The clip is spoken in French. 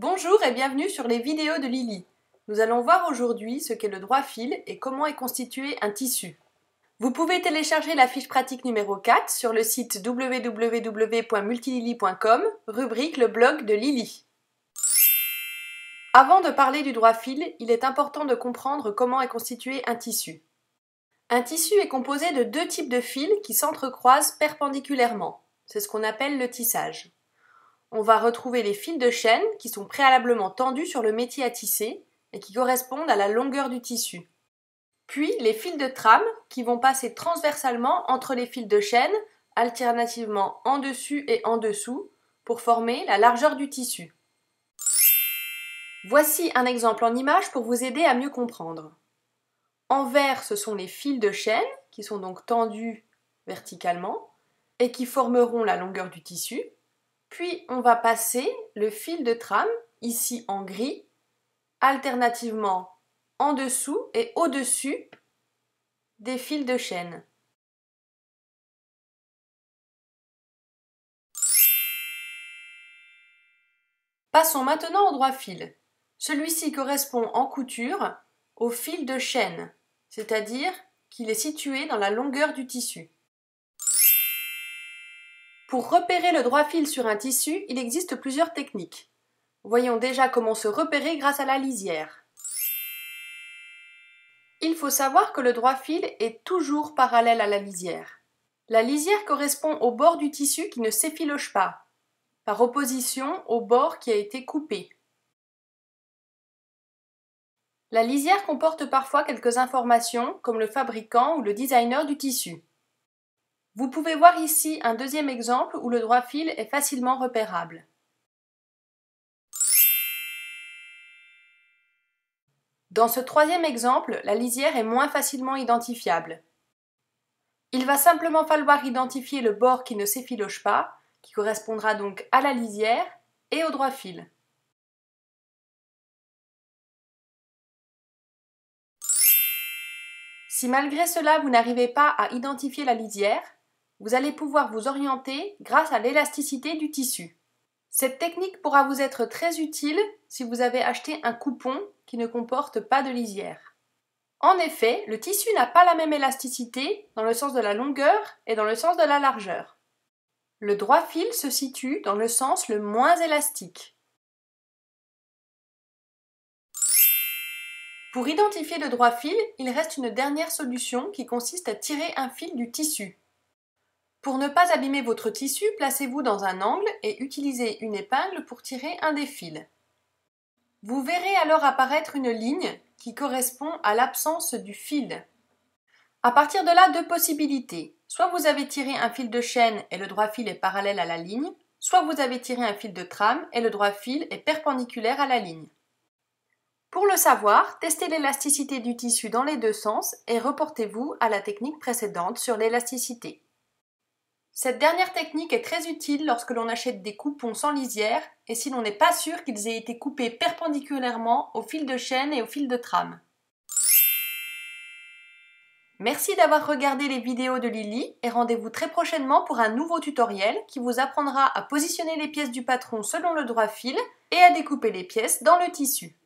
Bonjour et bienvenue sur les vidéos de Lily. Nous allons voir aujourd'hui ce qu'est le droit fil et comment est constitué un tissu. Vous pouvez télécharger la fiche pratique numéro 4 sur le site www.multilily.com, rubrique le blog de Lily. Avant de parler du droit fil, il est important de comprendre comment est constitué un tissu. Un tissu est composé de deux types de fils qui s'entrecroisent perpendiculairement. C'est ce qu'on appelle le tissage. On va retrouver les fils de chaîne qui sont préalablement tendus sur le métier à tisser et qui correspondent à la longueur du tissu. Puis les fils de trame qui vont passer transversalement entre les fils de chaîne, alternativement en dessus et en dessous, pour former la largeur du tissu. Voici un exemple en image pour vous aider à mieux comprendre. En vert, ce sont les fils de chaîne qui sont donc tendus verticalement et qui formeront la longueur du tissu. Puis on va passer le fil de trame, ici en gris, alternativement en dessous et au-dessus des fils de chaîne. Passons maintenant au droit fil. Celui-ci correspond en couture au fil de chaîne, c'est-à-dire qu'il est situé dans la longueur du tissu. Pour repérer le droit fil sur un tissu, il existe plusieurs techniques. Voyons déjà comment se repérer grâce à la lisière. Il faut savoir que le droit fil est toujours parallèle à la lisière. La lisière correspond au bord du tissu qui ne s'effiloche pas, par opposition au bord qui a été coupé. La lisière comporte parfois quelques informations comme le fabricant ou le designer du tissu. Vous pouvez voir ici un deuxième exemple où le droit fil est facilement repérable. Dans ce troisième exemple, la lisière est moins facilement identifiable. Il va simplement falloir identifier le bord qui ne s'effiloche pas, qui correspondra donc à la lisière et au droit fil. Si malgré cela vous n'arrivez pas à identifier la lisière, vous allez pouvoir vous orienter grâce à l'élasticité du tissu. Cette technique pourra vous être très utile si vous avez acheté un coupon qui ne comporte pas de lisière. En effet, le tissu n'a pas la même élasticité dans le sens de la longueur et dans le sens de la largeur. Le droit fil se situe dans le sens le moins élastique. Pour identifier le droit fil, il reste une dernière solution qui consiste à tirer un fil du tissu. Pour ne pas abîmer votre tissu, placez-vous dans un angle et utilisez une épingle pour tirer un des fils. Vous verrez alors apparaître une ligne qui correspond à l'absence du fil. À partir de là, deux possibilités. Soit vous avez tiré un fil de chaîne et le droit fil est parallèle à la ligne, soit vous avez tiré un fil de trame et le droit fil est perpendiculaire à la ligne. Pour le savoir, testez l'élasticité du tissu dans les deux sens et reportez-vous à la technique précédente sur l'élasticité. Cette dernière technique est très utile lorsque l'on achète des coupons sans lisière et si l'on n'est pas sûr qu'ils aient été coupés perpendiculairement au fil de chaîne et au fil de trame. Merci d'avoir regardé les vidéos de Lily et rendez-vous très prochainement pour un nouveau tutoriel qui vous apprendra à positionner les pièces du patron selon le droit fil et à découper les pièces dans le tissu.